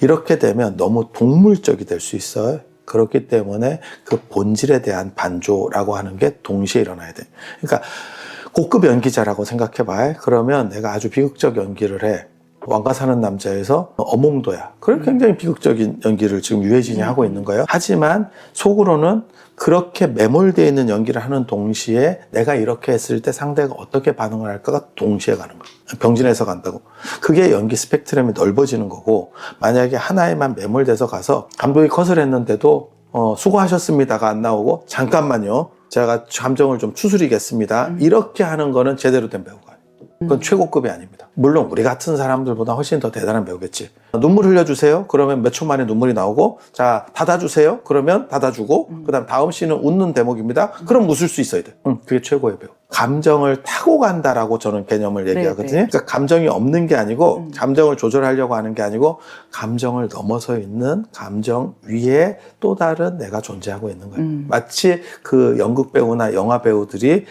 이렇게 되면 너무 동물적이 될 수 있어요. 그렇기 때문에 그 본질에 대한 반조라고 하는 게 동시에 일어나야 돼. 그러니까 고급 연기자라고 생각해봐요. 그러면 내가 아주 비극적 연기를 해. 왕가 사는 남자에서 어몽도야. 그걸 굉장히 비극적인 연기를 지금 유해진이 하고 있는 거예요. 하지만 속으로는 그렇게 매몰되어 있는 연기를 하는 동시에 내가 이렇게 했을 때 상대가 어떻게 반응을 할까가 동시에 가는 거예요. 병진해서 간다고. 그게 연기 스펙트럼이 넓어지는 거고, 만약에 하나에만 매몰돼서 가서 감독이 컷을 했는데도 수고하셨습니다가 안 나오고 잠깐만요, 제가 감정을 좀 추스리겠습니다, 이렇게 하는 거는 제대로 된 배우가 아니에요. 그건 최고급이 아닙니다. 물론 우리 같은 사람들보다 훨씬 더 대단한 배우겠지. 눈물 흘려주세요. 그러면 몇 초 만에 눈물이 나오고, 자 닫아주세요. 그러면 닫아주고, 그다음 다음 씬은 웃는 대목입니다. 그럼 웃을 수 있어야 돼. 그게 최고의 배우. 감정을 타고 간다라고 저는 개념을 얘기하거든요. 그러니까 감정이 없는 게 아니고, 감정을 조절하려고 하는 게 아니고, 감정을 넘어서 있는 감정 위에 또 다른 내가 존재하고 있는 거예요. 마치 그 연극 배우나 영화 배우들이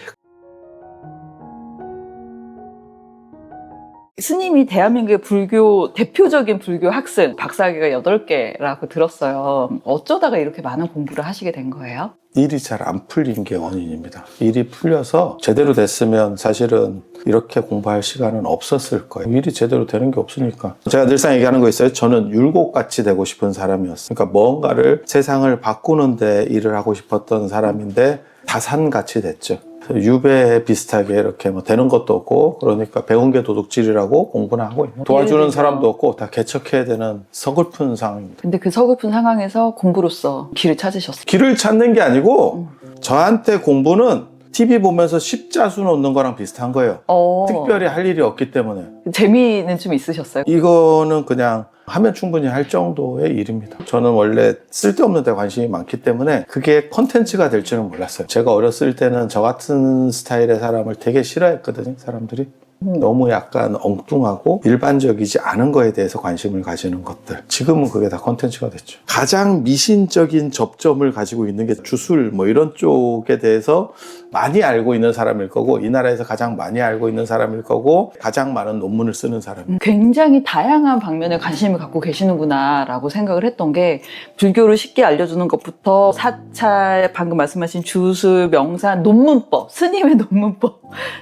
스님이 대한민국의 불교, 대표적인 불교 학생 박사학위가 8개라고 들었어요. 어쩌다가 이렇게 많은 공부를 하시게 된 거예요? 일이 잘 안 풀린 게 원인입니다. 일이 풀려서 제대로 됐으면 사실은 이렇게 공부할 시간은 없었을 거예요. 일이 제대로 되는 게 없으니까. 제가 늘상 얘기하는 거 있어요. 저는 율곡같이 되고 싶은 사람이었어요. 그러니까 뭔가를, 세상을 바꾸는 데 일을 하고 싶었던 사람인데 다산같이 됐죠. 유배 비슷하게 이렇게 뭐 되는 것도 없고, 그러니까 배운 게 도둑질이라고 공부나 하고 있는, 도와주는 사람도 없고 다 개척해야 되는 서글픈 상황입니다. 근데 그 서글픈 상황에서 공부로서 길을 찾으셨어요? 길을 찾는 게 아니고 저한테 공부는 TV 보면서 십자수 놓는 거랑 비슷한 거예요. 특별히 할 일이 없기 때문에. 재미는 좀 있으셨어요? 이거는 그냥 하면 충분히 할 정도의 일입니다. 저는 원래 쓸데없는 데 관심이 많기 때문에 그게 콘텐츠가 될 줄은 몰랐어요. 제가 어렸을 때는 저 같은 스타일의 사람을 되게 싫어했거든요, 사람들이. 너무 약간 엉뚱하고 일반적이지 않은 거에 대해서 관심을 가지는 것들. 지금은 그게 다 콘텐츠가 됐죠. 가장 미신적인 접점을 가지고 있는 게 주술 뭐 이런 쪽에 대해서 많이 알고 있는 사람일 거고, 이 나라에서 가장 많이 알고 있는 사람일 거고, 가장 많은 논문을 쓰는 사람입니다. 굉장히 다양한 방면에 관심을 갖고 계시는구나 라고 생각을 했던 게, 불교를 쉽게 알려주는 것부터 사찰, 방금 말씀하신 주술, 명사, 논문법, 스님의 논문법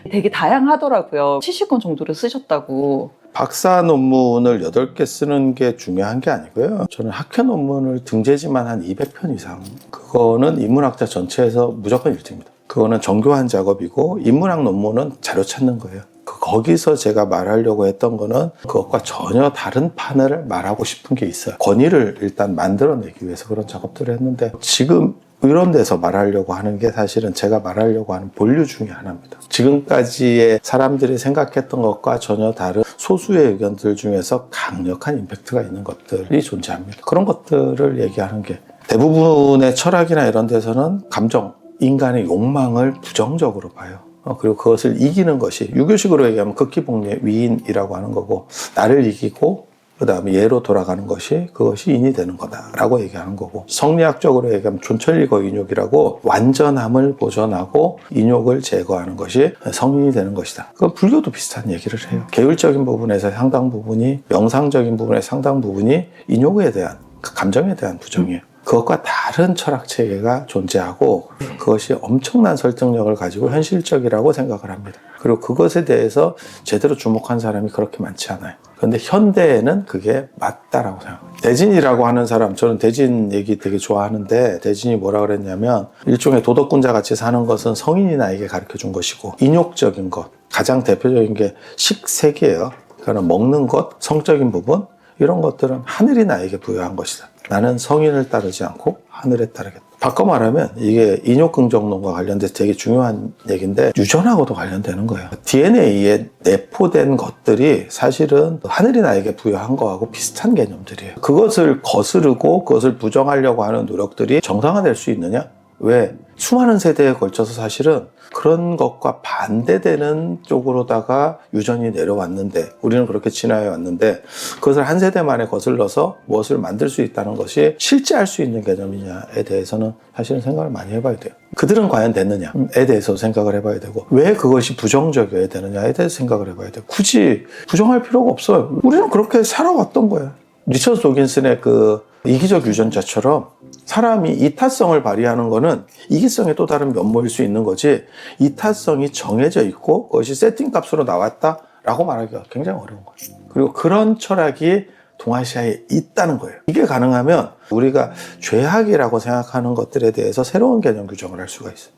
되게 다양하더라고요. 70권 정도를 쓰셨다고. 박사 논문을 8개 쓰는 게 중요한 게 아니고요. 저는 학회 논문을 등재지만 한 200편 이상. 그거는 인문학자 전체에서 무조건 1등입니다. 그거는 정교한 작업이고, 인문학 논문은 자료 찾는 거예요. 거기서 제가 말하려고 했던 거는 그것과 전혀 다른 판을 말하고 싶은 게 있어요. 권위를 일단 만들어내기 위해서 그런 작업들을 했는데, 지금 이런 데서 말하려고 하는 게 사실은 제가 말하려고 하는 본류 중에 하나입니다. 지금까지의 사람들이 생각했던 것과 전혀 다른 소수의 의견들 중에서 강력한 임팩트가 있는 것들이 존재합니다. 그런 것들을 얘기하는 게, 대부분의 철학이나 이런 데서는 감정, 인간의 욕망을 부정적으로 봐요. 그리고 그것을 이기는 것이, 유교식으로 얘기하면 극기복리의 위인이라고 하는 거고, 나를 이기고 그 다음에 예로 돌아가는 것이, 그것이 인이 되는 거다라고 얘기하는 거고, 성리학적으로 얘기하면 존철리거 인욕이라고 완전함을 보존하고 인욕을 제거하는 것이 성인이 되는 것이다. 그건 불교도 비슷한 얘기를 해요. 계율적인 부분에서 상당 부분이, 명상적인 부분의 상당 부분이 인욕에 대한, 그 감정에 대한 부정이에요. 그것과 다른 철학 체계가 존재하고, 그것이 엄청난 설득력을 가지고 현실적이라고 생각을 합니다. 그리고 그것에 대해서 제대로 주목한 사람이 그렇게 많지 않아요. 그런데 현대에는 그게 맞다라고 생각합니다. 대진이라고 하는 사람, 저는 대진 얘기 되게 좋아하는데, 대진이 뭐라 그랬냐면, 일종의 도덕군자 같이 사는 것은 성인이 나에게 가르쳐 준 것이고, 인욕적인 것, 가장 대표적인 게 식색이에요. 그러니까 먹는 것, 성적인 부분, 이런 것들은 하늘이 나에게 부여한 것이다. 나는 성인을 따르지 않고 하늘에 따르겠다. 바꿔 말하면 이게 인욕긍정론과 관련돼서 되게 중요한 얘기인데, 유전하고도 관련되는 거예요. DNA에 내포된 것들이 사실은 하늘이 나에게 부여한 거하고 비슷한 개념들이에요. 그것을 거스르고 그것을 부정하려고 하는 노력들이 정상화될 수 있느냐? 왜? 수많은 세대에 걸쳐서 사실은 그런 것과 반대되는 쪽으로다가 유전이 내려왔는데, 우리는 그렇게 진화해 왔는데, 그것을 한 세대 만에 거슬러서 무엇을 만들 수 있다는 것이 실제할 수 있는 개념이냐에 대해서는 사실은 생각을 많이 해봐야 돼요. 그들은 과연 됐느냐에 대해서 생각을 해봐야 되고, 왜 그것이 부정적이어야 되느냐에 대해서 생각을 해봐야 돼요. 굳이 부정할 필요가 없어요. 우리는 그렇게 살아왔던 거예요. 리처드 도긴슨의 그 이기적 유전자처럼 사람이 이타성을 발휘하는 거는 이기성의 또 다른 면모일 수 있는 거지, 이타성이 정해져 있고 그것이 세팅 값으로 나왔다라고 말하기가 굉장히 어려운 거예요. 그리고 그런 철학이 동아시아에 있다는 거예요. 이게 가능하면 우리가 죄악이라고 생각하는 것들에 대해서 새로운 개념 규정을 할 수가 있어요.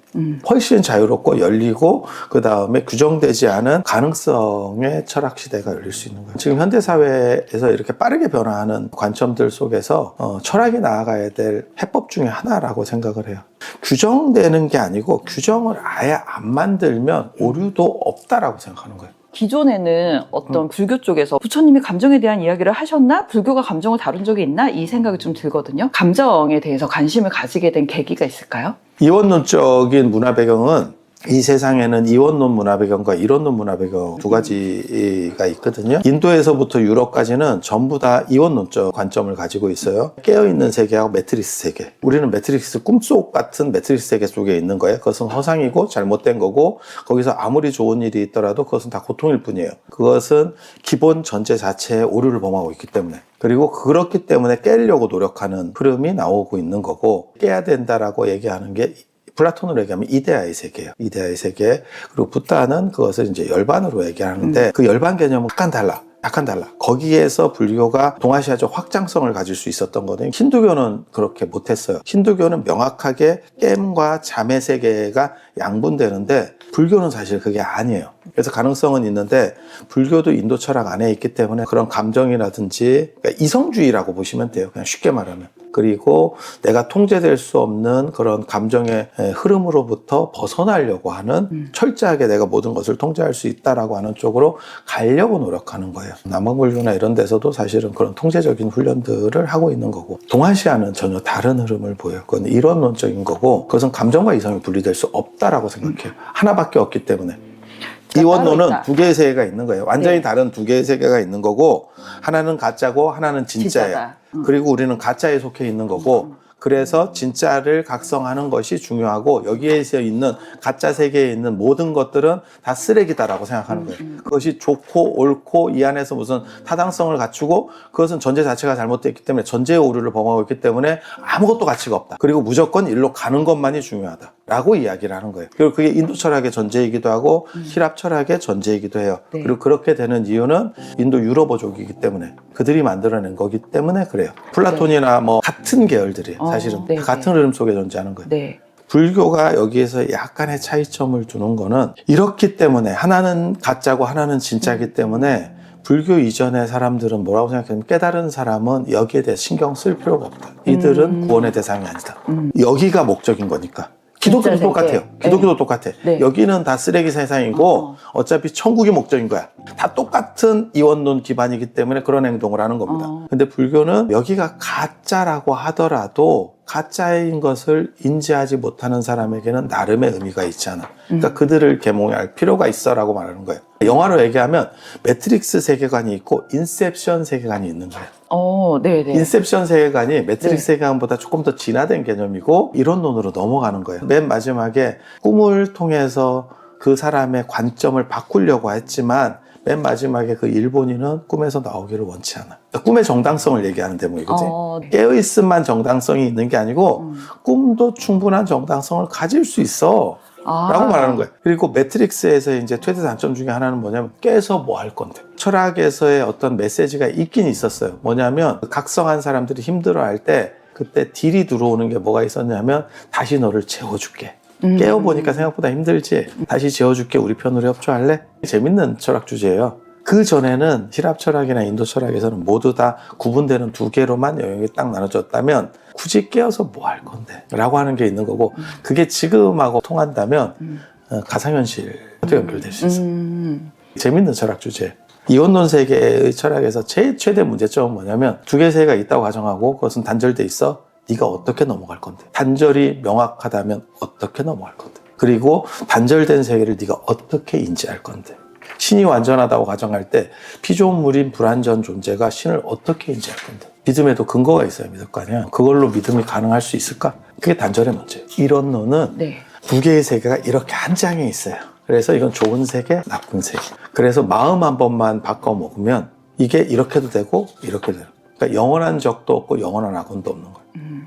훨씬 자유롭고 열리고 그 다음에 규정되지 않은 가능성의 철학 시대가 열릴 수 있는 거예요. 지금 현대사회에서 이렇게 빠르게 변화하는 관점들 속에서 철학이 나아가야 될 해법 중에 하나라고 생각을 해요. 규정되는 게 아니고 규정을 아예 안 만들면 오류도 없다라고 생각하는 거예요. 기존에는 어떤 불교 쪽에서 부처님이 감정에 대한 이야기를 하셨나? 불교가 감정을 다룬 적이 있나? 이 생각이 좀 들거든요. 감정에 대해서 관심을 가지게 된 계기가 있을까요? 이원론적인 문화 배경은 이 세상에는 이원론 문화 배경과 이론론 문화 배경 두 가지가 있거든요. 인도에서부터 유럽까지는 전부 다 이원론적 관점을 가지고 있어요. 깨어있는 세계하고 매트릭스 세계. 우리는 매트릭스, 꿈속 같은 매트릭스 세계 속에 있는 거예요. 그것은 허상이고 잘못된 거고 거기서 아무리 좋은 일이 있더라도 그것은 다 고통일 뿐이에요. 그것은 기본 전제 자체에 오류를 범하고 있기 때문에. 그리고 그렇기 때문에 깨려고 노력하는 흐름이 나오고 있는 거고, 깨야 된다라고 얘기하는 게 플라톤으로 얘기하면 이데아의 세계예요. 이데아의 세계. 그리고 붓다는 그것을 이제 열반으로 얘기하는데 그 열반 개념은 약간 달라. 거기에서 불교가 동아시아적 확장성을 가질 수 있었던 거는 힌두교는 그렇게 못했어요. 힌두교는 명확하게 깸과 잠의 세계가 양분되는데 불교는 사실 그게 아니에요. 그래서 가능성은 있는데 불교도 인도 철학 안에 있기 때문에 그런 감정이라든지, 그러니까 이성주의라고 보시면 돼요. 그냥 쉽게 말하면. 그리고 내가 통제될 수 없는 그런 감정의 흐름으로부터 벗어나려고 하는, 철저하게 내가 모든 것을 통제할 수 있다라고 하는 쪽으로 가려고 노력하는 거예요. 남한불교나 이런 데서도 사실은 그런 통제적인 훈련들을 하고 있는 거고, 동아시아는 전혀 다른 흐름을 보여요. 그건 이론론적인 거고, 그것은 감정과 이성이 분리될 수 없다라고 생각해요. 하나밖에 없기 때문에. 이원론은 두 개의 세계가 있는 거예요. 완전히 다른 두 개의 세계가 있는 거고, 하나는 가짜고 하나는 진짜예요. 그리고 우리는 가짜에 속해 있는 거고, 그래서 진짜를 각성하는 것이 중요하고, 여기에서 있는 가짜 세계에 있는 모든 것들은 다 쓰레기다라고 생각하는 거예요. 그것이 좋고 옳고 이 안에서 무슨 타당성을 갖추고, 그것은 전제 자체가 잘못되어 때문에 전제의 오류를 범하고 있기 때문에 아무것도 가치가 없다. 그리고 무조건 일로 가는 것만이 중요하다라고 이야기를 하는 거예요. 그리고 그게 인도 철학의 전제이기도 하고希腊 철학의 전제이기도 해요. 네. 그리고 그렇게 되는 이유는 인도 유럽어족이기 때문에, 그들이 만들어낸 거기 때문에 그래요. 플라톤이나 뭐 같은 계열들이에요. 사실은 네, 같은 흐름 속에 존재하는 거예요. 네. 불교가 여기에서 약간의 차이점을 두는 거는 이렇기 때문에, 하나는 가짜고 하나는 진짜이기 때문에 불교 이전의 사람들은 뭐라고 생각하냐면, 깨달은 사람은 여기에 대해 신경 쓸 필요가 없다. 이들은 구원의 대상이 아니다. 여기가 목적인 거니까. 기독교도 똑같아요. 기독교도 똑같아. 네. 여기는 다 쓰레기 세상이고 어차피 천국이 목적인 거야. 다 똑같은 이원론 기반이기 때문에 그런 행동을 하는 겁니다. 근데 불교는 여기가 가짜라고 하더라도 가짜인 것을 인지하지 못하는 사람에게는 나름의 의미가 있지 않아. 그러니까 그들을 계몽할 필요가 있어라고 말하는 거예요. 영화로 얘기하면 매트릭스 세계관이 있고 인셉션 세계관이 있는 거예요. 네네. 인셉션 세계관이 매트릭스 세계관보다 조금 더 진화된 개념이고 이론론으로 넘어가는 거예요. 맨 마지막에 꿈을 통해서 그 사람의 관점을 바꾸려고 했지만 맨 마지막에 그 일본인은 꿈에서 나오기를 원치 않아. 그러니까 꿈의 정당성을 얘기하는 대목이거지. 깨어있음만 정당성이 있는 게 아니고 꿈도 충분한 정당성을 가질 수 있어 라고 말하는 거예요. 그리고 매트릭스에서 이제 최대 단점 중에 하나는 뭐냐면, 깨서 뭐 할 건데. 철학에서의 어떤 메시지가 있긴 있었어요. 뭐냐면 각성한 사람들이 힘들어할 때 그때 딜이 들어오는 게 뭐가 있었냐면, 다시 너를 재워줄게. 깨어보니까 생각보다 힘들지? 다시 재워줄게. 우리 편으로 협조할래? 재밌는 철학 주제예요. 그 전에는希腊 철학이나 인도 철학에서는 모두 다 구분되는 두 개로만 영역이 딱 나눠졌다면, 굳이 깨어서 뭐 할 건데? 라고 하는 게 있는 거고, 그게 지금하고 통한다면 가상현실과 연결될 수 있어요. 재밌는 철학 주제. 이원론 세계의 철학에서 제일 최대 문제점은 뭐냐면, 두 개의 세계가 있다고 가정하고 그것은 단절돼 있어. 네가 어떻게 넘어갈 건데? 단절이 명확하다면 어떻게 넘어갈 건데? 그리고 단절된 세계를 네가 어떻게 인지할 건데? 신이 완전하다고 가정할 때 피조물인 불완전 존재가 신을 어떻게 인지할 건데? 믿음에도 근거가 있어야 믿을 거 아니야. 그걸로 믿음이 가능할 수 있을까? 그게 단절의 문제예요. 이론론은 두 개의 세계가 이렇게 한 장에 있어요. 그래서 이건 좋은 세계, 나쁜 세계. 그래서 마음 한 번만 바꿔 먹으면 이게 이렇게도 되고 이렇게도 되고. 그러니까 영원한 적도 없고 영원한 악운도 없는 거예요.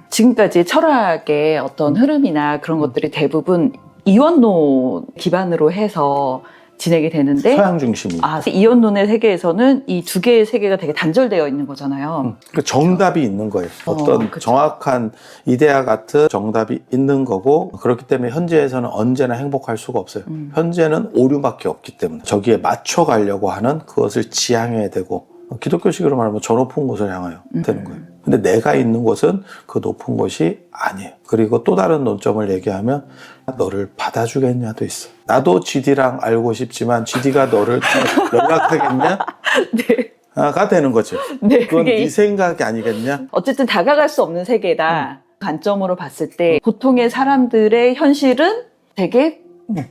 지금까지 철학의 어떤 흐름이나 그런 것들이 대부분 이원론 기반으로 해서 진행이 되는데 서양 중심이. 이원론의 세계에서는 이 두 개의 세계가 되게 단절되어 있는 거잖아요. 그러니까 정답이 있는 거예요. 어떤 그쵸. 정확한 이데아 같은 정답이 있는 거고 그렇기 때문에 현재에서는 언제나 행복할 수가 없어요. 현재는 오류밖에 없기 때문에 저기에 맞춰가려고 하는 그것을 지향해야 되고 기독교식으로 말하면 저 높은 곳을 향하여 되는 거예요. 근데 내가 있는 곳은 그 높은 곳이 아니에요. 그리고 또 다른 논점을 얘기하면 너를 받아주겠냐도 있어. 나도 GD랑 알고 싶지만 GD가 너를 연락하겠냐? 네. 가 되는 거죠. 네, 그건 그게 네 생각이 아니겠냐? 어쨌든 다가갈 수 없는 세계다. 관점으로 봤을 때 보통의 사람들의 현실은 되게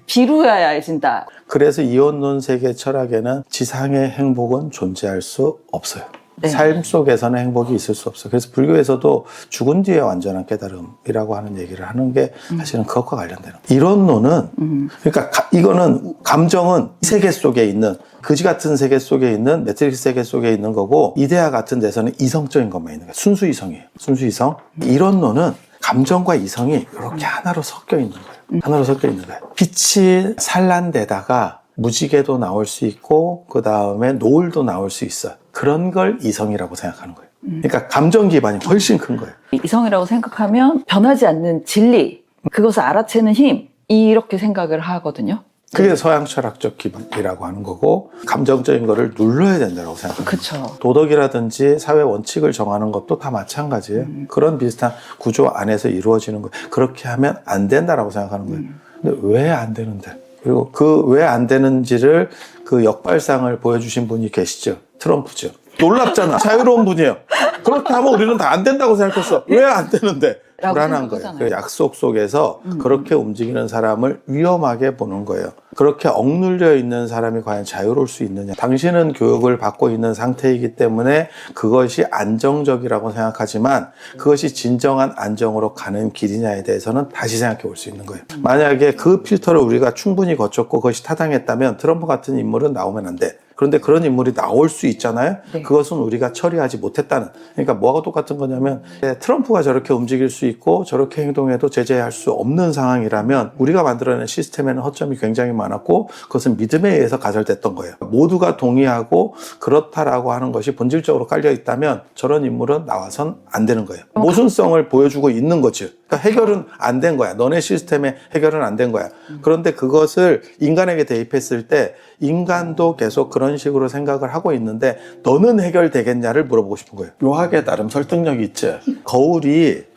비루해진다. 그래서 이원론 세계 철학에는 지상의 행복은 존재할 수 없어요. 네. 삶 속에서는 행복이 있을 수 없어요. 그래서 불교에서도 죽은 뒤에 완전한 깨달음이라고 하는 얘기를 하는 게 사실은 그것과 관련되는 거예요. 이론론은 그러니까 이거는 감정은 이 세계 속에 있는 그지 같은 세계 속에 있는 매트릭스 세계 속에 있는 거고 이데아 같은 데서는 이성적인 것만 있는 거예요. 순수 이성이에요. 순수 이성. 이론론은 감정과 이성이 이렇게 하나로 섞여 있는 거예요. 하나로 섞여 있는 거예요. 빛이 산란되다가 무지개도 나올 수 있고 그 다음에 노을도 나올 수 있어요. 그런 걸 이성이라고 생각하는 거예요. 그러니까 감정 기반이 훨씬 큰 거예요. 이성이라고 생각하면 변하지 않는 진리, 그것을 알아채는 힘, 이렇게 생각을 하거든요. 그게 서양 철학적 기반이라고 하는 거고 감정적인 거를 눌러야 된다고 생각합니다. 그렇죠. 도덕이라든지 사회 원칙을 정하는 것도 다 마찬가지예요. 그런 비슷한 구조 안에서 이루어지는 거예요. 그렇게 하면 안 된다라고 생각하는 거예요. 근데 왜 안 되는데? 그리고 그 왜 안 되는지를 그 역발상을 보여주신 분이 계시죠. 트럼프죠. 놀랍잖아. 자유로운 분이에요. 그렇게 하면 우리는 다 안 된다고 생각했어. 왜 안 되는데? 불안한 거예요. 그 약속 속에서 그렇게 움직이는 사람을 위험하게 보는 거예요. 그렇게 억눌려 있는 사람이 과연 자유로울 수 있느냐. 당신은 교육을 받고 있는 상태이기 때문에 그것이 안정적이라고 생각하지만 그것이 진정한 안정으로 가는 길이냐에 대해서는 다시 생각해 볼 수 있는 거예요. 만약에 그 필터를 우리가 충분히 거쳤고 그것이 타당했다면 트럼프 같은 인물은 나오면 안 돼. 그런데 그런 인물이 나올 수 있잖아요. 네. 그것은 우리가 처리하지 못했다는. 그러니까 뭐가 똑같은 거냐면 트럼프가 저렇게 움직일 수 있고 저렇게 행동해도 제재할 수 없는 상황이라면 우리가 만들어낸 시스템에는 허점이 굉장히 많았고 그것은 믿음에 의해서 가설됐던 거예요. 모두가 동의하고 그렇다라고 하는 것이 본질적으로 깔려 있다면 저런 인물은 나와선 안 되는 거예요. 모순성을 보여주고 있는 거죠. 그러니까 해결은 안 된 거야. 너네 시스템에 해결은 안 된 거야. 그런데 그것을 인간에게 대입했을 때 인간도 계속 그런 식으로 생각을 하고 있는데 너는 해결되겠냐를 물어보고 싶은 거예요. 묘하게 나름 설득력이 있죠.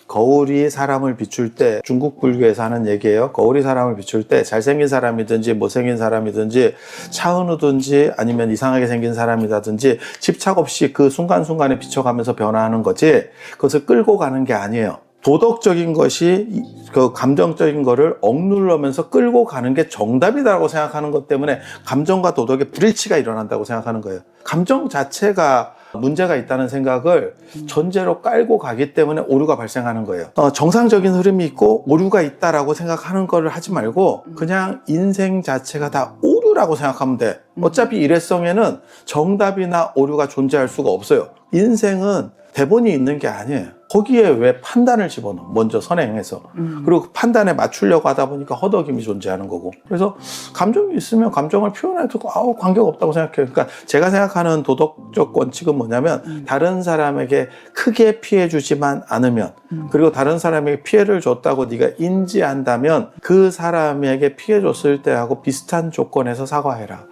거울이 사람을 비출 때 중국 불교에서 하는 얘기예요. 거울이 사람을 비출 때 잘생긴 사람이든지 못생긴 사람이든지 차은우든지 아니면 이상하게 생긴 사람이라든지 집착 없이 그 순간순간에 비춰가면서 변화하는 거지 그것을 끌고 가는 게 아니에요. 도덕적인 것이 그 감정적인 거를 억눌러면서 끌고 가는 게 정답이다라고 생각하는 것 때문에 감정과 도덕의 불일치가 일어난다고 생각하는 거예요. 감정 자체가 문제가 있다는 생각을 전제로 깔고 가기 때문에 오류가 발생하는 거예요. 정상적인 흐름이 있고 오류가 있다라고 생각하는 거를 하지 말고 그냥 인생 자체가 다 오류라고 생각하면 돼. 어차피 일회성에는 정답이나 오류가 존재할 수가 없어요. 인생은 대본이 있는 게 아니에요. 거기에 왜 판단을 집어넣어? 먼저 선행해서. 그리고 그 판단에 맞추려고 하다 보니까 허덕임이 존재하는 거고. 그래서 감정이 있으면 감정을 표현해도 관계가 없다고 생각해요. 그러니까 제가 생각하는 도덕적 원칙은 뭐냐면 다른 사람에게 크게 피해 주지만 않으면 그리고 다른 사람에게 피해를 줬다고 네가 인지한다면 그 사람에게 피해 줬을 때하고 비슷한 조건에서 사과해라.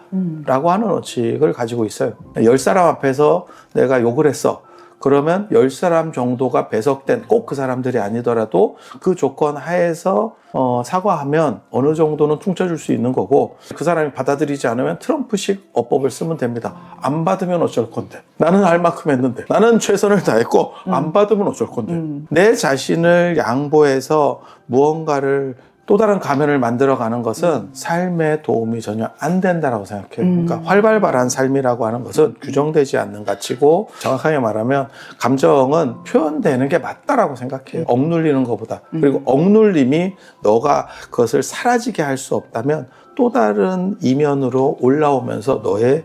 라고 하는 원칙을 가지고 있어요. 10사람 앞에서 내가 욕을 했어. 그러면 10사람 정도가 배석된 꼭 그 사람들이 아니더라도 그 조건 하에서 사과하면 어느 정도는 퉁쳐줄 수 있는 거고 그 사람이 받아들이지 않으면 트럼프식 어법을 쓰면 됩니다. 안 받으면 어쩔 건데. 나는 할 만큼 했는데. 나는 최선을 다했고 안 받으면 어쩔 건데. 내 자신을 양보해서 무언가를 또 다른 가면을 만들어가는 것은 삶에 도움이 전혀 안 된다라고 생각해요. 그러니까 활발한 삶이라고 하는 것은 규정되지 않는 가치고 정확하게 말하면 감정은 표현되는 게 맞다라고 생각해요. 억눌리는 것보다. 그리고 억눌림이 너가 그것을 사라지게 할 수 없다면 또 다른 이면으로 올라오면서 너의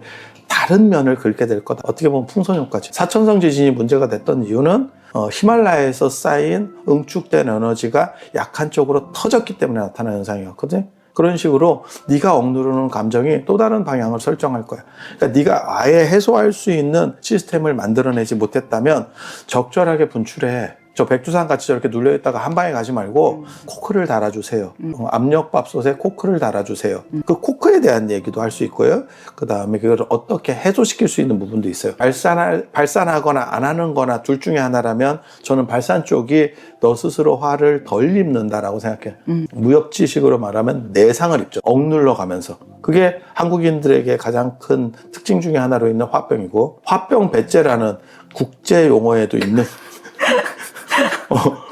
다른 면을 긁게 될 거다. 어떻게 보면 풍선효과지. 사천성 지진이 문제가 됐던 이유는 히말라야에서 쌓인 응축된 에너지가 약한 쪽으로 터졌기 때문에 나타나는 현상이었거든. 그런 식으로 네가 억누르는 감정이 또 다른 방향을 설정할 거야. 그러니까 네가 아예 해소할 수 있는 시스템을 만들어내지 못했다면 적절하게 분출해. 저 백두산 같이 저렇게 눌려있다가 한 방에 가지 말고 코크를 달아주세요. 압력밥솥에 코크를 달아주세요. 그 코크에 대한 얘기도 할 수 있고요. 그 다음에 그걸 어떻게 해소시킬 수 있는 부분도 있어요. 발산하거나 안 하는 거나 둘 중에 하나라면 저는 발산 쪽이 너 스스로 화를 덜 입는다라고 생각해요. 무협 지식으로 말하면 내상을 입죠. 억눌러 가면서. 그게 한국인들에게 가장 큰 특징 중에 하나로 있는 화병이고, 화병 배째라는 국제 용어에도 있는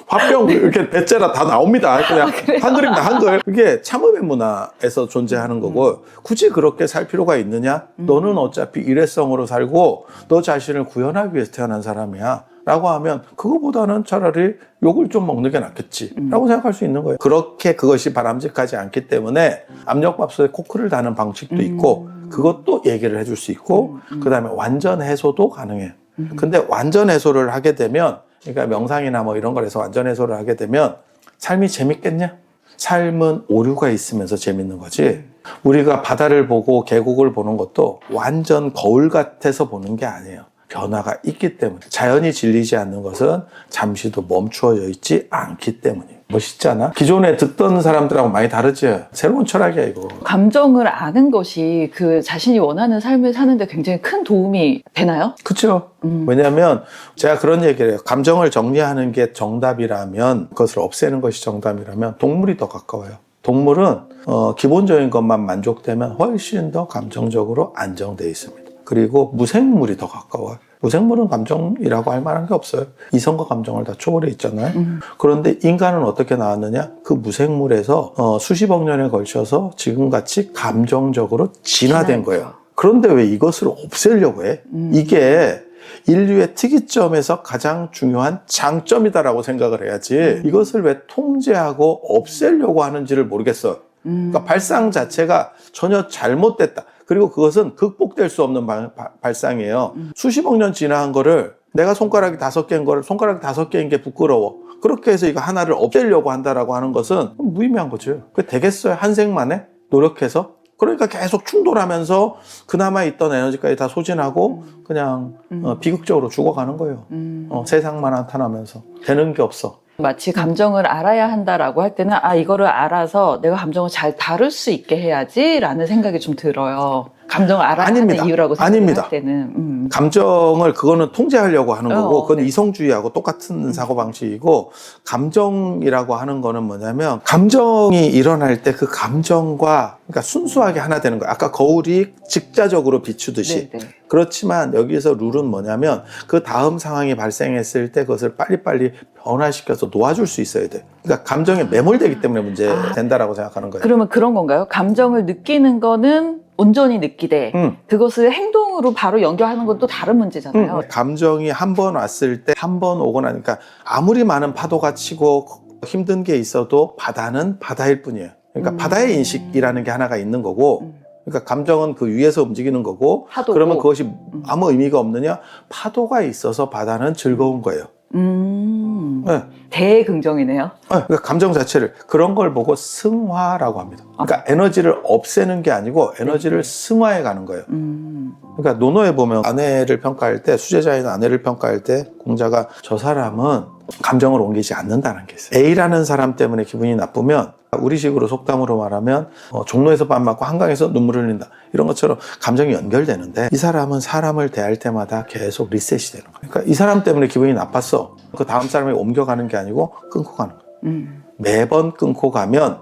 화병 이렇게 배째라 다 나옵니다. 그냥 한글입니다. 한글. 그게 참음의 문화에서 존재하는 거고 굳이 그렇게 살 필요가 있느냐? 너는 어차피 일회성으로 살고 너 자신을 구현하기 위해서 태어난 사람이야 라고 하면 그거보다는 차라리 욕을 좀 먹는 게 낫겠지 라고 생각할 수 있는 거예요. 그렇게 그것이 바람직하지 않기 때문에 압력밥솥에 코크를 다는 방식도 있고 그것도 얘기를 해줄 수 있고 그 다음에 완전 해소도 가능해요. 근데 완전 해소를 하게 되면, 그러니까 명상이나 뭐 이런 걸 해서 완전 해소를 하게 되면 삶이 재밌겠냐? 삶은 오류가 있으면서 재밌는 거지. 우리가 바다를 보고 계곡을 보는 것도 완전 거울 같아서 보는 게 아니에요. 변화가 있기 때문에. 자연이 질리지 않는 것은 잠시도 멈추어져 있지 않기 때문이에요. 멋있지 않아? 기존에 듣던 사람들하고 많이 다르지? 새로운 철학이야 이거. 감정을 아는 것이 그 자신이 원하는 삶을 사는데 굉장히 큰 도움이 되나요? 그렇죠. 왜냐하면 제가 그런 얘기를 해요. 감정을 정리하는 게 정답이라면, 그것을 없애는 것이 정답이라면 동물이 더 가까워요. 동물은 기본적인 것만 만족되면 훨씬 더 감정적으로 안정되어 있습니다. 그리고 무생물이 더 가까워요. 무생물은 감정이라고 할 만한 게 없어요. 이성과 감정을 다 초월해 있잖아요. 그런데 인간은 어떻게 나왔느냐? 그 무생물에서 수십억 년에 걸쳐서 지금같이 감정적으로 진화된 거예요. 그런데 왜 이것을 없애려고 해? 이게 인류의 특이점에서 가장 중요한 장점이다라고 생각을 해야지 이것을 왜 통제하고 없애려고 하는지를 모르겠어요. 그러니까 발상 자체가 전혀 잘못됐다. 그리고 그것은 극복될 수 없는 발상이에요. 수십억 년 지나한 거를 내가 손가락이 5개인 거를 손가락이 5개인 게 부끄러워. 그렇게 해서 이거 하나를 없애려고 한다라고 하는 것은 무의미한 거죠. 그게 되겠어요? 한 생만에 노력해서? 그러니까 계속 충돌하면서 그나마 있던 에너지까지 다 소진하고 그냥 비극적으로 죽어가는 거예요. 세상만 한탄하면서. 되는 게 없어. 마치 감정을 알아야 한다라고 할 때는 이거를 알아서 내가 감정을 잘 다룰 수 있게 해야지 라는 생각이 좀 들어요. 감정을 알아야 하는 이유라고 생각할 때는. 감정을 그거는 통제하려고 하는 거고 그건 이성주의하고 똑같은 사고방식이고, 감정이라고 하는 거는 뭐냐면 감정이 일어날 때 그 감정과 그러니까 순수하게 하나 되는 거야. 아까 거울이 직자적으로 비추듯이. 네네. 그렇지만 여기서 룰은 뭐냐면 그 다음 상황이 발생했을 때 그것을 빨리빨리 변화시켜서 놓아줄 수 있어야 돼. 그러니까 감정에 매몰되기 때문에 문제 된다라고 생각하는 거예요. 그러면 그런 건가요? 감정을 느끼는 거는 온전히 느끼되 그것을 행동으로 바로 연결하는 건 또 다른 문제잖아요. 감정이 한 번 왔을 때 한 번 오고 나니까 아무리 많은 파도가 치고 힘든 게 있어도 바다는 바다일 뿐이에요. 그러니까 바다의 인식이라는 게 하나가 있는 거고, 그러니까 감정은 그 위에서 움직이는 거고, 파도고. 그러면 그것이 아무 의미가 없느냐? 파도가 있어서 바다는 즐거운 거예요. 네. 대긍정이네요. 그러니까 감정 자체를, 그런 걸 보고 승화라고 합니다. 그러니까 에너지를 없애는 게 아니고 에너지를 승화해 가는 거예요. 그러니까 논어에 보면 아내를 평가할 때, 수제자인 아내를 평가할 때 공자가 저 사람은 감정을 옮기지 않는다는 게 있어요. A라는 사람 때문에 기분이 나쁘면 우리식으로 속담으로 말하면 종로에서 밥 맞고 한강에서 눈물을 흘린다, 이런 것처럼 감정이 연결되는데, 이 사람은 사람을 대할 때마다 계속 리셋이 되는 거예요. 그러니까 이 사람 때문에 기분이 나빴어, 그 다음 사람이 옮겨가는 게 아니고 끊고 가는 거예요. 매번 끊고 가면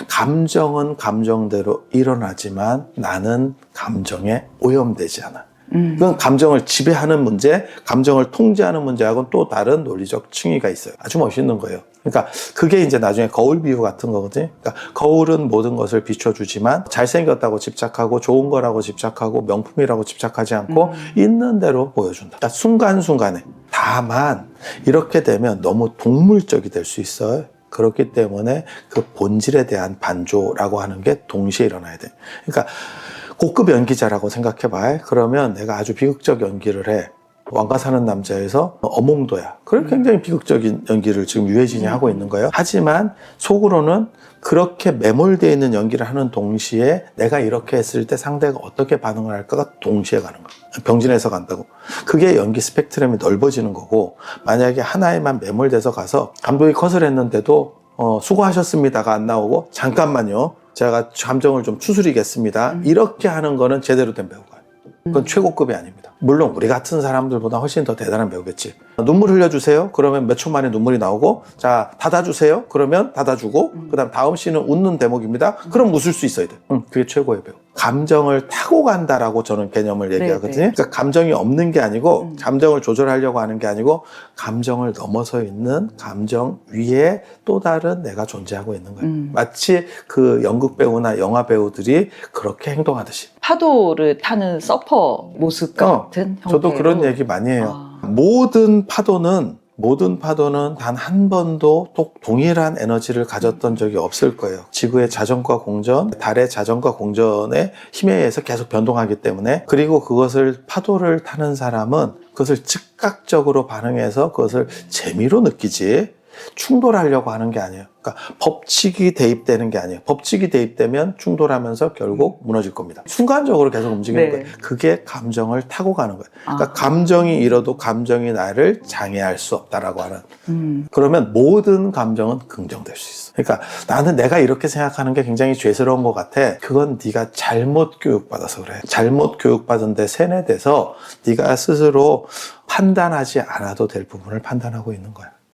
감정은 감정대로 일어나지만 나는 감정에 오염되지 않아. 그건 감정을 지배하는 문제, 감정을 통제하는 문제하고는 또 다른 논리적 층위가 있어요. 아주 멋있는 거예요. 그러니까 그게 이제 나중에 거울 비유 같은 거거든요. 그러니까 거울은 모든 것을 비춰주지만 잘생겼다고 집착하고 좋은 거라고 집착하고 명품이라고 집착하지 않고 있는 대로 보여준다. 그러니까 순간순간에. 다만 이렇게 되면 너무 동물적이 될 수 있어요. 그렇기 때문에 그 본질에 대한 반조라고 하는 게 동시에 일어나야 돼요. 그러니까 고급 연기자라고 생각해봐. 그러면 내가 아주 비극적 연기를 해. 왕가 사는 남자에서 어몽도야. 그래 굉장히 비극적인 연기를 지금 유해진이 하고 있는 거예요. 하지만 속으로는 그렇게 매몰되어 있는 연기를 하는 동시에 내가 이렇게 했을 때 상대가 어떻게 반응을 할까가 동시에 가는 거예요. 병진해서 간다고. 그게 연기 스펙트럼이 넓어지는 거고, 만약에 하나에만 매몰돼서 가서 감독이 컷을 했는데도 수고하셨습니다가 안 나오고 잠깐만요, 제가 감정을 좀 추스리겠습니다, 이렇게 하는 거는 제대로 된 배우가 아니에요. 그건 최고급이 아닙니다. 물론 우리 같은 사람들보다 훨씬 더 대단한 배우겠지. 눈물 흘려주세요. 그러면 몇 초 만에 눈물이 나오고, 자 닫아주세요. 그러면 닫아주고, 그다음 다음 씬은 웃는 대목입니다. 그럼 웃을 수 있어야 돼. 그게 최고의 배우. 감정을 타고 간다라고 저는 개념을 얘기하거든요. 그러니까 감정이 없는 게 아니고, 감정을 조절하려고 하는 게 아니고, 감정을 넘어서 있는 감정 위에 또 다른 내가 존재하고 있는 거예요. 마치 그 연극 배우나 영화 배우들이 그렇게 행동하듯이. 파도를 타는 서퍼 모습 같은 형태로. 저도 그런 얘기 많이 해요. 모든 파도는 단 한 번도 동일한 에너지를 가졌던 적이 없을 거예요. 지구의 자전과 공전, 달의 자전과 공전의 힘에 의해서 계속 변동하기 때문에, 그리고 그것을 파도를 타는 사람은 그것을 즉각적으로 반응해서 그것을 재미로 느끼지 충돌하려고 하는 게 아니에요. 그러니까 법칙이 대입되는 게 아니에요. 법칙이 대입되면 충돌하면서 결국 무너질 겁니다. 순간적으로 계속 움직이는 거예요. 그게 감정을 타고 가는 거예요. 그러니까 감정이 잃어도 감정이 나를 장애할 수 없다라고 하는. 그러면 모든 감정은 긍정될 수 있어. 그러니까 나는 내가 이렇게 생각하는 게 굉장히 죄스러운 것 같아. 그건 네가 잘못 교육받아서 그래. 잘못 교육받은 데 세뇌돼서 네가 스스로 판단하지 않아도 될 부분을 판단하고 있는 거야.